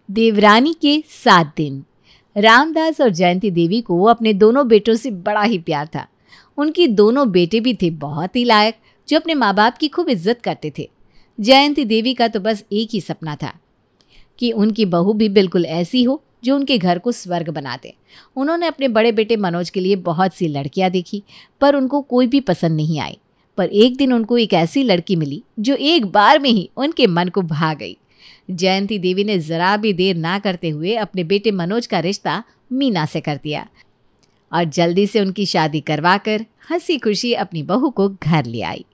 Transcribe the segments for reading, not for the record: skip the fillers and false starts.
देवरानी के 7 दिन। रामदास और जयंती देवी को अपने दोनों बेटों से बड़ा ही प्यार था। उनकी दोनों बेटे भी थे बहुत ही लायक, जो अपने माँ बाप की खूब इज्जत करते थे। जयंती देवी का तो बस एक ही सपना था कि उनकी बहू भी बिल्कुल ऐसी हो जो उनके घर को स्वर्ग बना दे। उन्होंने अपने बड़े बेटे मनोज के लिए बहुत सी लड़कियां देखी, पर उनको कोई भी पसंद नहीं आई। पर एक दिन उनको एक ऐसी लड़की मिली जो एक बार में ही उनके मन को भा गई। जयंती देवी ने जरा भी देर ना करते हुए अपने बेटे मनोज का रिश्ता मीना से कर दिया और जल्दी से उनकी शादी करवाकर हंसी खुशी अपनी बहू को घर ले आई।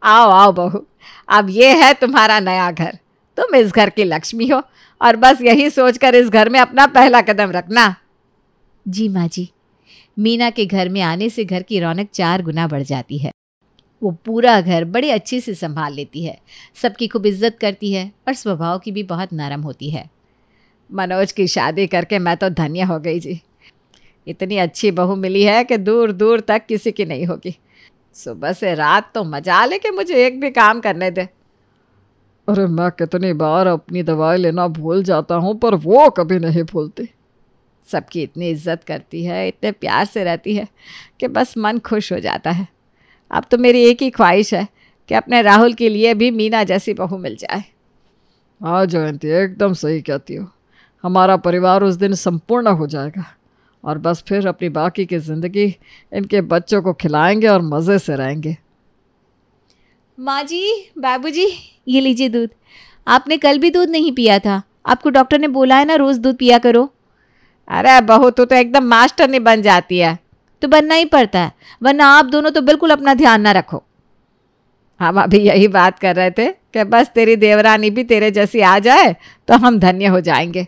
आओ आओ बहू, अब ये है तुम्हारा नया घर। तुम इस घर की लक्ष्मी हो और बस यही सोचकर इस घर में अपना पहला कदम रखना। जी माँ जी। मीना के घर में आने से घर की रौनक 4 गुना बढ़ जाती है। वो पूरा घर बड़े अच्छे से संभाल लेती है, सबकी खूब इज्जत करती है और स्वभाव की भी बहुत नरम होती है। मनोज की शादी करके मैं तो धन्य हो गई जी। इतनी अच्छी बहू मिली है कि दूर दूर तक किसी की नहीं होगी। सुबह से रात तो मजा ले कि मुझे एक भी काम करने दे। अरे मैं कितनी बार अपनी दवाई लेना भूल जाता हूँ, पर वो कभी नहीं भूलती। सबकी इतनी इज्जत करती है, इतने प्यार से रहती है कि बस मन खुश हो जाता है। अब तो मेरी एक ही ख्वाहिश है कि अपने राहुल के लिए भी मीना जैसी बहू मिल जाए। हाँ जयंती, एकदम सही कहती हो। हमारा परिवार उस दिन संपूर्ण हो जाएगा और बस फिर अपनी बाकी की ज़िंदगी इनके बच्चों को खिलाएंगे और मज़े से रहेंगे। माँ जी, बाबूजी, ये लीजिए दूध। आपने कल भी दूध नहीं पिया था। आपको डॉक्टर ने बोला है ना रोज़ दूध पिया करो। अरे बहू, तू तो एकदम मास्टर नहीं बन जाती है। तो बनना ही पड़ता है, वरना आप दोनों तो बिल्कुल अपना ध्यान ना रखो। हम अभी यही बात कर रहे थे कि बस तेरी देवरानी भी तेरे जैसी आ जाए तो हम धन्य हो जाएंगे।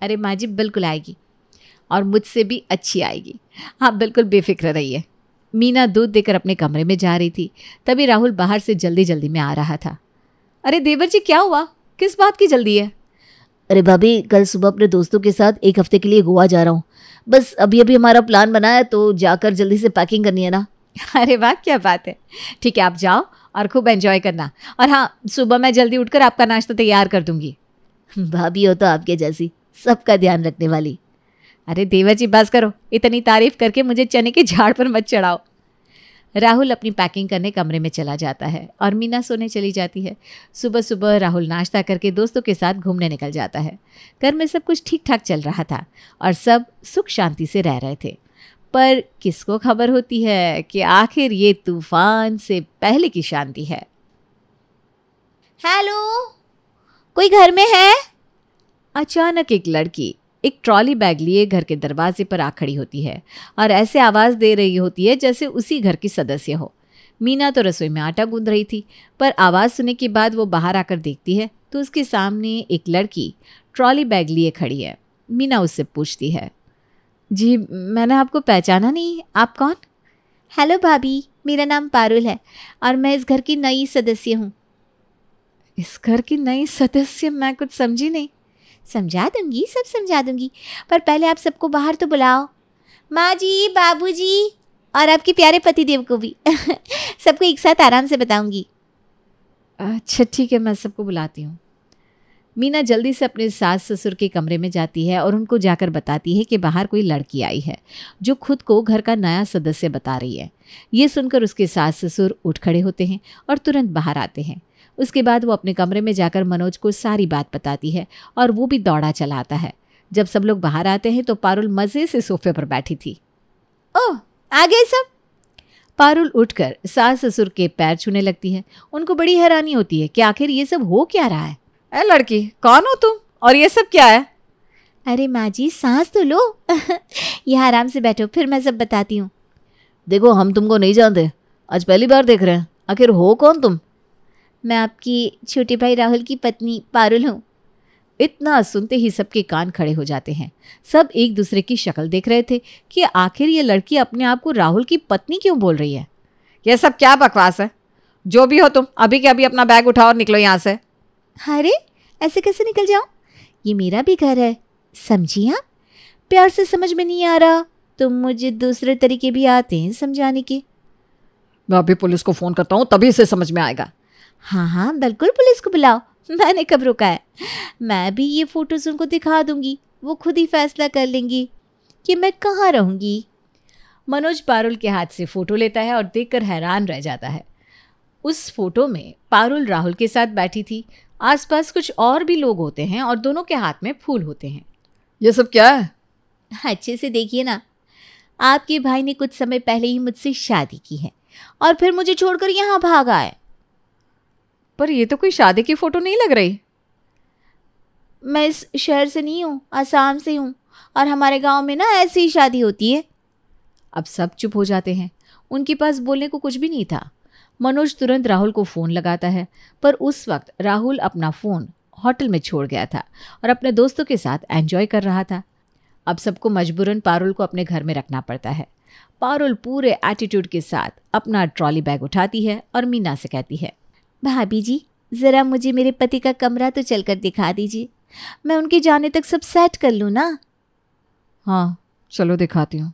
अरे माँ जी, बिल्कुल आएगी और मुझसे भी अच्छी आएगी। आप बिल्कुल बेफिक्र रहिए। मीना दूध देकर अपने कमरे में जा रही थी, तभी राहुल बाहर से जल्दी जल्दी में आ रहा था। अरे देवर जी, क्या हुआ? किस बात की जल्दी है? अरे भाभी, कल सुबह अपने दोस्तों के साथ 1 हफ्ते के लिए गोवा जा रहा हूँ। बस अभी अभी हमारा प्लान बना है, तो जाकर जल्दी से पैकिंग करनी है ना। अरे वाह, क्या बात है। ठीक है, आप जाओ और खूब एंजॉय करना। और हाँ, सुबह मैं जल्दी उठकर आपका नाश्ता तैयार कर दूंगी। भाभी हो तो आपके जैसी, सबका ध्यान रखने वाली। अरे देवर जी, बस करो। इतनी तारीफ करके मुझे चने के झाड़ पर मत चढ़ाओ। राहुल अपनी पैकिंग करने कमरे में चला जाता है और मीना सोने चली जाती है। सुबह सुबह राहुल नाश्ता करके दोस्तों के साथ घूमने निकल जाता है। घर में सब कुछ ठीक ठाक चल रहा था और सब सुख शांति से रह रहे थे। पर किसको खबर होती है कि आखिर ये तूफान से पहले की शांति है। हेलो, कोई घर में है? अचानक एक लड़की एक ट्रॉली बैग लिए घर के दरवाजे पर आ खड़ी होती है और ऐसे आवाज़ दे रही होती है जैसे उसी घर की सदस्य हो। मीना तो रसोई में आटा गूंद रही थी, पर आवाज़ सुनने के बाद वो बाहर आकर देखती है तो उसके सामने एक लड़की ट्रॉली बैग लिए खड़ी है। मीना उससे पूछती है, जी मैंने आपको पहचाना नहीं, आप कौन? हेलो भाभी, मेरा नाम पारुल है और मैं इस घर की नई सदस्य हूँ। इस घर की नई सदस्य? मैं कुछ समझी नहीं। समझा दूंगी, सब समझा दूंगी, पर पहले आप सबको बाहर तो बुलाओ। माँ जी, बाबूजी और आपके प्यारे पतिदेव को भी। सबको एक साथ आराम से बताऊंगी। अच्छा ठीक है, मैं सबको बुलाती हूँ। मीना जल्दी से अपने सास ससुर के कमरे में जाती है और उनको जाकर बताती है कि बाहर कोई लड़की आई है जो खुद को घर का नया सदस्य बता रही है। ये सुनकर उसके सास ससुर उठ खड़े होते हैं और तुरंत बाहर आते हैं। उसके बाद वो अपने कमरे में जाकर मनोज को सारी बात बताती है और वो भी दौड़ा चला आता है। जब सब लोग बाहर आते हैं तो पारुल मज़े से सोफे पर बैठी थी। ओह, आ गए सब? पारुल उठकर सास ससुर के पैर छूने लगती है। उनको बड़ी हैरानी होती है कि आखिर ये सब हो क्या रहा है। ए लड़की, कौन हो तुम और ये सब क्या है? अरे माँ जी, सांस तो लो। यहाँ आराम से बैठो, फिर मैं सब बताती हूँ। देखो, हम तुमको नहीं जानते, आज पहली बार देख रहे हैं। आखिर हो कौन तुम? मैं आपकी छोटे भाई राहुल की पत्नी पारुल हूँ। इतना सुनते ही सबके कान खड़े हो जाते हैं। सब एक दूसरे की शक्ल देख रहे थे कि आखिर ये लड़की अपने आप को राहुल की पत्नी क्यों बोल रही है। यह सब क्या बकवास है? जो भी हो तुम, अभी के अभी अपना बैग उठाओ और निकलो यहाँ से। अरे ऐसे कैसे निकल जाऊँ? ये मेरा भी घर है, समझी आप? प्यार से समझ में नहीं आ रहा तो मुझे दूसरे तरीके भी आते हैं समझाने के। मैं अभी पुलिस को फ़ोन करता हूँ, तभी से समझ में आएगा। हाँ हाँ, बिल्कुल पुलिस को बुलाओ, मैंने कब रोका है? मैं भी ये फोटोज उनको दिखा दूंगी, वो खुद ही फैसला कर लेंगी कि मैं कहाँ रहूंगी। मनोज पारुल के हाथ से फोटो लेता है और देखकर हैरान रह जाता है। उस फोटो में पारुल राहुल के साथ बैठी थी। आसपास कुछ और भी लोग होते हैं और दोनों के हाथ में फूल होते हैं। ये सब क्या है? अच्छे से देखिए ना, आपके भाई ने कुछ समय पहले ही मुझसे शादी की है और फिर मुझे छोड़कर यहाँ भागा है। पर ये तो कोई शादी की फोटो नहीं लग रही। मैं इस शहर से नहीं हूँ, आसाम से हूँ, और हमारे गांव में ना ऐसी ही शादी होती है। अब सब चुप हो जाते हैं। उनके पास बोलने को कुछ भी नहीं था। मनोज तुरंत राहुल को फ़ोन लगाता है, पर उस वक्त राहुल अपना फ़ोन होटल में छोड़ गया था और अपने दोस्तों के साथ एंजॉय कर रहा था। अब सबको मजबूरन पारुल को अपने घर में रखना पड़ता है। पारुल पूरे एटीट्यूड के साथ अपना ट्रॉली बैग उठाती है और मीना से कहती है, भाभी जी, ज़रा मुझे मेरे पति का कमरा तो चलकर दिखा दीजिए, मैं उनके जाने तक सब सेट कर लूँ ना। हाँ चलो दिखाती हूँ।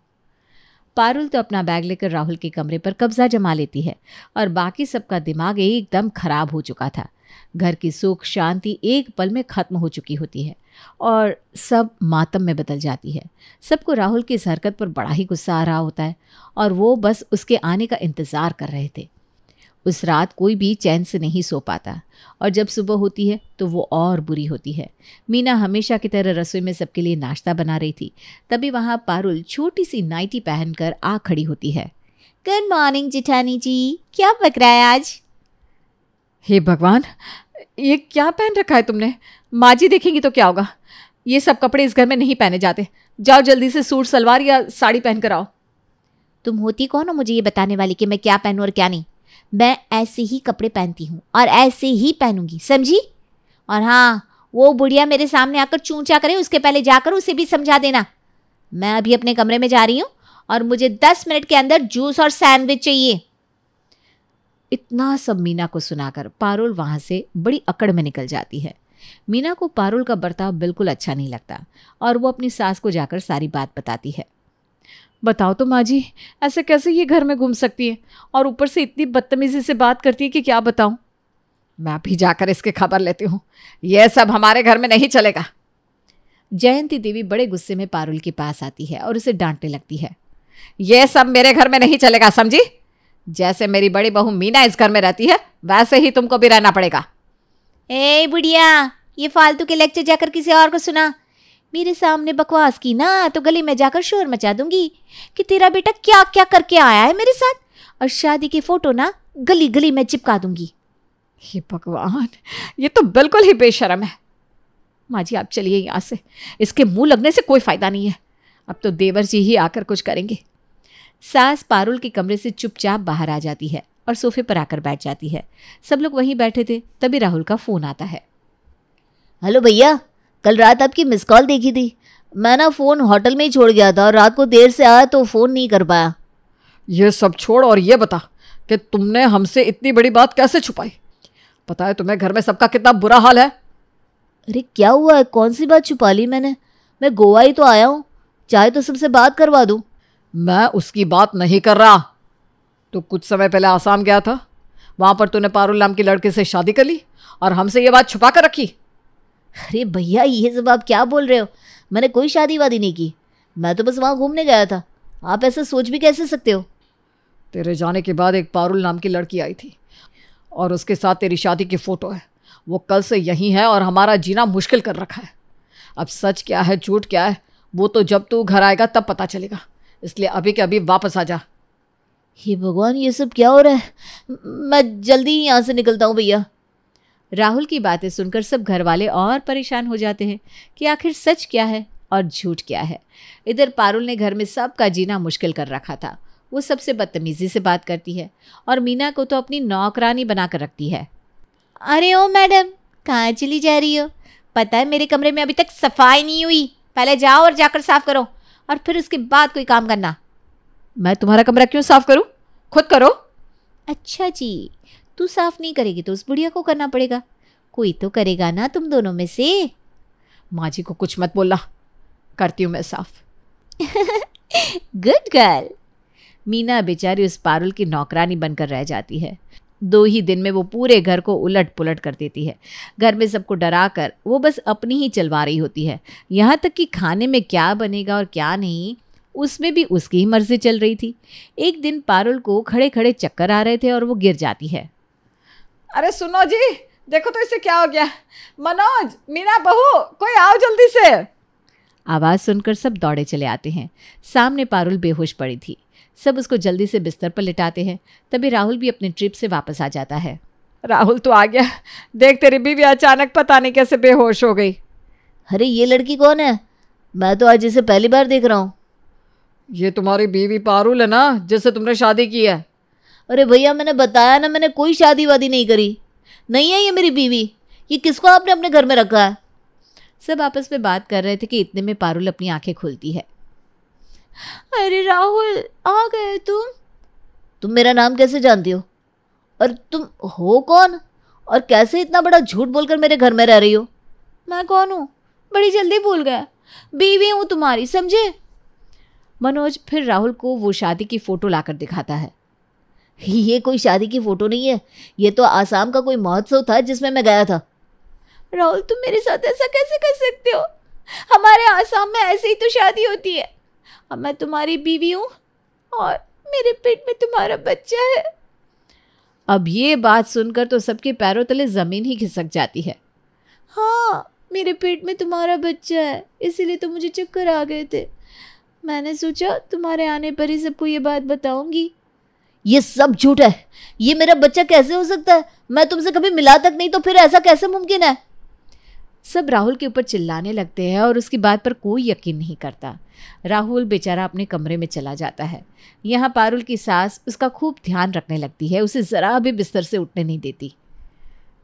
पारुल तो अपना बैग लेकर राहुल के कमरे पर कब्जा जमा लेती है और बाकी सबका दिमाग एकदम खराब हो चुका था। घर की सुख शांति एक पल में खत्म हो चुकी होती है और सब मातम में बदल जाती है। सबको राहुल की इस हरकत पर बड़ा ही गुस्सा आ रहा होता है और वो बस उसके आने का इंतज़ार कर रहे थे। उस रात कोई भी चैन से नहीं सो पाता और जब सुबह होती है तो वो और बुरी होती है। मीना हमेशा की तरह रसोई में सबके लिए नाश्ता बना रही थी। तभी वहाँ पारुल छोटी सी नाइटी पहनकर आ खड़ी होती है। गुड मॉर्निंग जेठानी जी, क्या पक रहा है आज? हे भगवान, ये क्या पहन रखा है तुमने? माँ जी देखेंगी तो क्या होगा? ये सब कपड़े इस घर में नहीं पहने जाते। जाओ जल्दी से सूट सलवार या साड़ी पहन कर आओ। तुम होती कौन हो मुझे ये बताने वाली कि मैं क्या पहनूं और क्या नहीं? मैं ऐसे ही कपड़े पहनती हूँ और ऐसे ही पहनूंगी, समझी? और हाँ, वो बुढ़िया मेरे सामने आकर चूंचा करे उसके पहले जाकर उसे भी समझा देना। मैं अभी अपने कमरे में जा रही हूँ और मुझे 10 मिनट के अंदर जूस और सैंडविच चाहिए। इतना सब मीना को सुनाकर पारुल वहाँ से बड़ी अकड़ में निकल जाती है। मीना को पारुल का बर्ताव बिल्कुल अच्छा नहीं लगता और वो अपनी सास को जाकर सारी बात बताती है। बताओ तो माँ जी, ऐसे कैसे ये घर में घूम सकती है और ऊपर से इतनी बदतमीजी से बात करती है कि क्या बताऊं। मैं भी जाकर इसकी खबर लेती हूँ, यह सब हमारे घर में नहीं चलेगा। जयंती देवी बड़े गुस्से में पारुल के पास आती है और उसे डांटने लगती है। यह सब मेरे घर में नहीं चलेगा, समझी? जैसे मेरी बड़ी बहू मीना इस घर में रहती है वैसे ही तुमको भी रहना पड़ेगा। ए बुढ़िया, ये फालतू के लेक्चर जाकर किसी और को सुना। मेरे सामने बकवास की ना तो गली में जाकर शोर मचा दूंगी कि तेरा बेटा क्या क्या करके आया है मेरे साथ, और शादी की फोटो ना गली गली में चिपका दूंगी। हे भगवान, ये तो बिल्कुल ही बेशर्म है। माँ जी आप चलिए यहाँ से, इसके मुंह लगने से कोई फायदा नहीं है। अब तो देवर जी ही आकर कुछ करेंगे। सास पारुल के कमरे से चुपचाप बाहर आ जाती है और सोफे पर आकर बैठ जाती है। सब लोग वहीं बैठे थे, तभी राहुल का फ़ोन आता है। हेलो भैया, कल रात आपकी मिस कॉल देखी थी। मैं ना फ़ोन होटल में ही छोड़ गया था और रात को देर से आया तो फ़ोन नहीं कर पाया। ये सब छोड़ और ये बता कि तुमने हमसे इतनी बड़ी बात कैसे छुपाई? पता है तुम्हें घर में सबका कितना बुरा हाल है। अरे क्या हुआ है, कौन सी बात छुपा ली मैंने? मैं गोवा ही तो आया हूँ, चाहे तो सबसे बात करवा दूँ। मैं उसकी बात नहीं कर रहा। तो कुछ समय पहले आसाम गया था, वहाँ पर तूने पारुल नाम की लड़के से शादी कर ली और हमसे ये बात छुपा कर रखी। अरे भैया ये सब आप क्या बोल रहे हो? मैंने कोई शादी वादी नहीं की, मैं तो बस वहाँ घूमने गया था। आप ऐसा सोच भी कैसे सकते हो? तेरे जाने के बाद एक पारुल नाम की लड़की आई थी और उसके साथ तेरी शादी की फ़ोटो है। वो कल से यहीं है और हमारा जीना मुश्किल कर रखा है। अब सच क्या है झूठ क्या है वो तो जब तू घर आएगा तब पता चलेगा, इसलिए अभी के अभी वापस आ जा। हे भगवान, ये सब क्या हो रहा है? मैं जल्दी ही यहाँ से निकलता हूँ भैया। राहुल की बातें सुनकर सब घर वाले और परेशान हो जाते हैं कि आखिर सच क्या है और झूठ क्या है। इधर पारुल ने घर में सबका जीना मुश्किल कर रखा था। वो सबसे बदतमीजी से बात करती है और मीना को तो अपनी नौकरानी बनाकर रखती है। अरे ओ मैडम, कहाँ चली जा रही हो? पता है मेरे कमरे में अभी तक सफाई नहीं हुई। पहले जाओ और जाकर साफ करो और फिर उसके बाद कोई काम करना। मैं तुम्हारा कमरा क्यों साफ करूं? खुद करो। अच्छा जी, तू साफ नहीं करेगी तो उस बुढ़िया को करना पड़ेगा। कोई तो करेगा ना तुम दोनों में से। माँ जी को कुछ मत बोलना, करती हूँ मैं साफ। Good girl. मीना बेचारी उस पारुल की नौकरानी बनकर रह जाती है 2 ही दिन में वो पूरे घर को उलट पुलट कर देती है। घर में सबको डरा कर वो बस अपनी ही चलवा रही होती है। यहाँ तक कि खाने में क्या बनेगा और क्या नहीं, उसमें भी उसकी ही मर्जी चल रही थी। एक दिन पारुल को खड़े खड़े चक्कर आ रहे थे और वो गिर जाती है। अरे सुनो जी, देखो तो इसे क्या हो गया। मनोज, मीना बहू, कोई आओ जल्दी से। आवाज़ सुनकर सब दौड़े चले आते हैं। सामने पारुल बेहोश पड़ी थी। सब उसको जल्दी से बिस्तर पर लिटाते हैं। तभी राहुल भी अपनी ट्रिप से वापस आ जाता है। राहुल तो आ गया, देख तेरी बीवी अचानक पता नहीं कैसे बेहोश हो गई। अरे ये लड़की कौन है? मैं तो आज इसे पहली बार देख रहा हूँ। ये तुम्हारी बीवी पारुल है ना, जिससे तुमने शादी की है। अरे भैया, मैंने बताया ना, मैंने कोई शादी वादी नहीं करी। नहीं है ये मेरी बीवी। ये किसको आपने अपने घर में रखा है? सब आपस में बात कर रहे थे कि इतने में पारुल अपनी आंखें खोलती है। अरे राहुल, आ गए तुम मेरा नाम कैसे जानती हो? और तुम हो कौन? और कैसे इतना बड़ा झूठ बोलकर मेरे घर में रह रही हो? मैं कौन हूँ? बड़ी जल्दी भूल गया। बीवी हूँ तुम्हारी, समझे? मनोज फिर राहुल को वो शादी की फोटो लाकर दिखाता है। ये कोई शादी की फोटो नहीं है, ये तो आसाम का कोई महोत्सव था जिसमें मैं गया था। राहुल, तुम मेरे साथ ऐसा कैसे कर सकते हो? हमारे आसाम में ऐसे ही तो शादी होती है। अब मैं तुम्हारी बीवी हूँ और मेरे पेट में तुम्हारा बच्चा है। अब ये बात सुनकर तो सबके पैरों तले जमीन ही खिसक जाती है। हाँ, मेरे पेट में तुम्हारा बच्चा है, इसीलिए तो मुझे चक्कर आ गए थे। मैंने सोचा तुम्हारे आने पर ही सबको ये बात बताऊंगी। ये सब झूठ है। ये मेरा बच्चा कैसे हो सकता है? मैं तुमसे कभी मिला तक नहीं, तो फिर ऐसा कैसे मुमकिन है? सब राहुल के ऊपर चिल्लाने लगते हैं और उसकी बात पर कोई यकीन नहीं करता। राहुल बेचारा अपने कमरे में चला जाता है। यहाँ पारुल की सास उसका खूब ध्यान रखने लगती है, उसे ज़रा भी बिस्तर से उठने नहीं देती।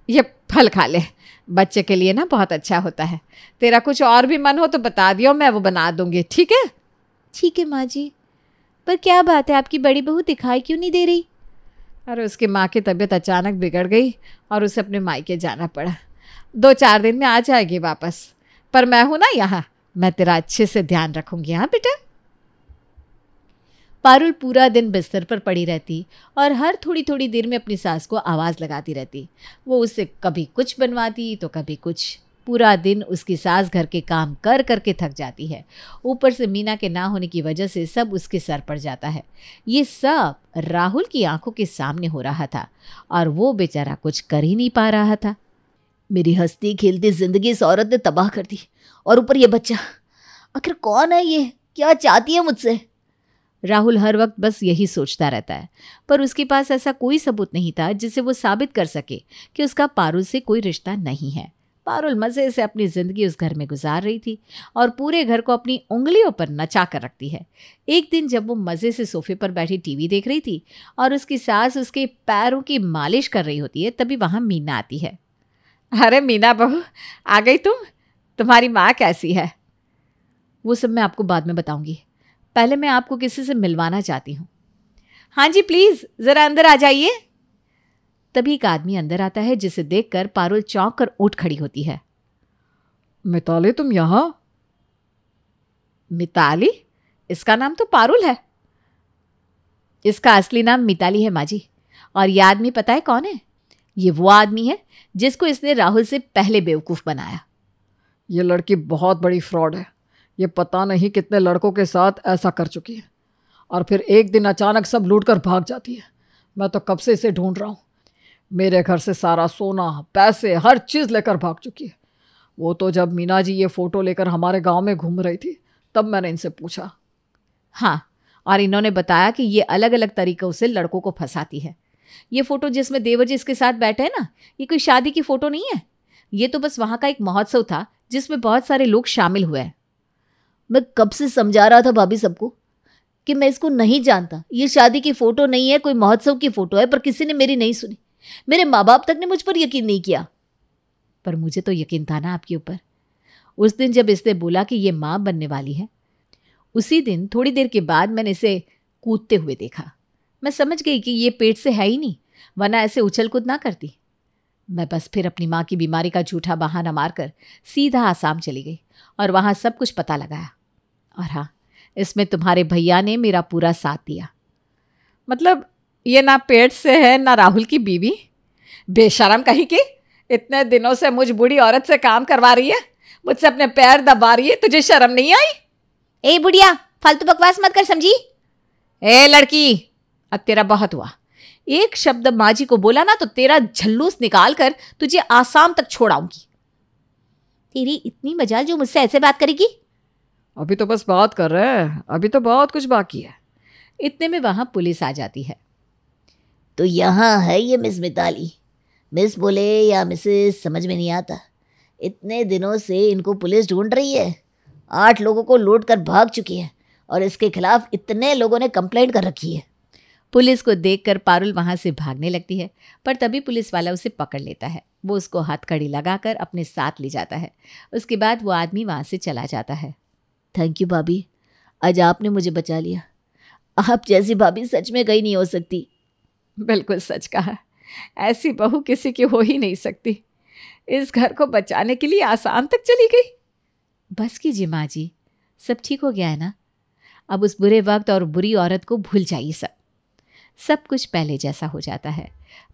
ये फल खा ले, बच्चे के लिए ना बहुत अच्छा होता है। तेरा कुछ और भी मन हो तो बता दियो, मैं वो बना दूंगी, ठीक है? ठीक है माँ जी, पर क्या बात है, आपकी बड़ी बहू दिखाई क्यों नहीं दे रही? अरे उसकी माँ की तबीयत अचानक बिगड़ गई और उसे अपने मायके जाना पड़ा। 2-4 दिन में आ जाएगी वापस, पर मैं हूं ना यहाँ, मैं तेरा अच्छे से ध्यान रखूंगी। हाँ बेटा। पारुल पूरा दिन बिस्तर पर पड़ी रहती और हर थोड़ी थोड़ी देर में अपनी सास को आवाज़ लगाती रहती। वो उससे कभी कुछ बनवाती तो कभी कुछ। पूरा दिन उसकी सास घर के काम कर करके थक जाती है। ऊपर से मीना के ना होने की वजह से सब उसके सर पड़ जाता है। ये सब राहुल की आंखों के सामने हो रहा था और वो बेचारा कुछ कर ही नहीं पा रहा था। मेरी हंसती खेलती जिंदगी इस औरत ने तबाह कर दी, और ऊपर ये बच्चा। आखिर कौन है ये? क्या चाहती है मुझसे? राहुल हर वक्त बस यही सोचता रहता है, पर उसके पास ऐसा कोई सबूत नहीं था जिससे वो साबित कर सके कि उसका पारुल से कोई रिश्ता नहीं है। पारुल मज़े से अपनी ज़िंदगी उस घर में गुजार रही थी और पूरे घर को अपनी उंगलियों पर नचा कर रखती है। एक दिन जब वो मज़े से सोफे पर बैठी टीवी देख रही थी और उसकी सास उसके पैरों की मालिश कर रही होती है, तभी वहाँ मीना आती है। अरे मीना बहू, आ गई तुम? तुम्हारी माँ कैसी है? वो सब मैं आपको बाद में बताऊंगी, पहले मैं आपको किसी से मिलवाना चाहती हूँ। हाँ जी प्लीज़, ज़रा अंदर आ जाइए। तभी एक आदमी अंदर आता है, जिसे देखकर पारुल चौंक कर उठ खड़ी होती है। मिताली, तुम यहाँ? मिताली? इसका नाम तो पारुल है। इसका असली नाम मिताली है माँ जी। और ये आदमी पता है कौन है? ये वो आदमी है जिसको इसने राहुल से पहले बेवकूफ़ बनाया। ये लड़की बहुत बड़ी फ्रॉड है। ये पता नहीं कितने लड़कों के साथ ऐसा कर चुकी है और फिर एक दिन अचानक सब लूट कर भाग जाती है। मैं तो कब से इसे ढूंढ रहा हूँ। मेरे घर से सारा सोना, पैसे, हर चीज़ लेकर भाग चुकी है। वो तो जब मीना जी ये फ़ोटो लेकर हमारे गांव में घूम रही थी, तब मैंने इनसे पूछा। हाँ, और इन्होंने बताया कि ये अलग अलग तरीक़ों से लड़कों को फंसाती है। ये फ़ोटो जिसमें देवर जी इसके साथ बैठे हैं ना, ये कोई शादी की फ़ोटो नहीं है। ये तो बस वहाँ का एक महोत्सव था जिसमें बहुत सारे लोग शामिल हुए हैं। मैं कब से समझा रहा था भाभी सबको कि मैं इसको नहीं जानता। ये शादी की फ़ोटो नहीं है, कोई महोत्सव की फ़ोटो है, पर किसी ने मेरी नहीं सुनी। मेरे माँ बाप तक ने मुझ पर यकीन नहीं किया। पर मुझे तो यकीन था ना आपके ऊपर। उस दिन जब इसने बोला कि ये माँ बनने वाली है, उसी दिन थोड़ी देर के बाद मैंने इसे कूदते हुए देखा। मैं समझ गई कि ये पेट से है ही नहीं, वरना ऐसे उछल कूद ना करती। मैं बस फिर अपनी माँ की बीमारी का झूठा बहाना मारकर सीधा आसाम चली गई और वहाँ सब कुछ पता लगाया। और हाँ, इसमें तुम्हारे भैया ने मेरा पूरा साथ दिया। मतलब ये ना पेट से है ना राहुल की बीवी। बेशरम कहीं की, इतने दिनों से मुझ बूढ़ी औरत से काम करवा रही है, मुझसे अपने पैर दबा रही है, तुझे शर्म नहीं आई? ए बुढ़िया, फालतू बकवास मत कर, समझी? ए लड़की, अब तेरा बहुत हुआ। एक शब्द माँ जी को बोला ना तो तेरा झल्लूस निकाल कर तुझे आसाम तक छोड़ाऊंगी। तेरी इतनी मजाल जो मुझसे ऐसे बात करेगी? अभी तो बस बात कर रहे हैं, अभी तो बहुत कुछ बाकी है। इतने में वहां पुलिस आ जाती है। तो यहाँ है ये मिस मिताली। मिस बोले या मिसेस समझ में नहीं आता। इतने दिनों से इनको पुलिस ढूंढ रही है। 8 लोगों को लूट कर भाग चुकी है और इसके खिलाफ इतने लोगों ने कंप्लेंट कर रखी है। पुलिस को देखकर पारुल वहां से भागने लगती है, पर तभी पुलिस वाला उसे पकड़ लेता है। वो उसको हथकड़ी लगाकर अपने साथ ले जाता है। उसके बाद वो आदमी वहां से चला जाता है। थैंक यू भाभी, आज आपने मुझे बचा लिया। आप जैसी भाभी सच में कहीं नहीं हो सकती। बिल्कुल सच कहा, ऐसी बहू किसी की हो ही नहीं सकती। इस घर को बचाने के लिए आसाम तक चली गई। बस कीजिए माँ जी, सब ठीक हो गया है ना? अब उस बुरे वक्त और बुरी औरत को भूल जाइए। सब कुछ पहले जैसा हो जाता है।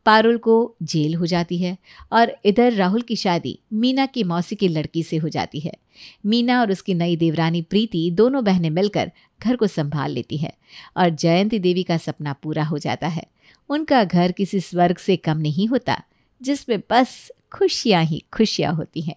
पारुल को जेल हो जाती है और इधर राहुल की शादी मीना की मौसी की लड़की से हो जाती है। मीना और उसकी नई देवरानी प्रीति दोनों बहनें मिलकर घर को संभाल लेती है और जयंती देवी का सपना पूरा हो जाता है। उनका घर किसी स्वर्ग से कम नहीं होता, जिसमें बस खुशियां ही खुशियां होती हैं।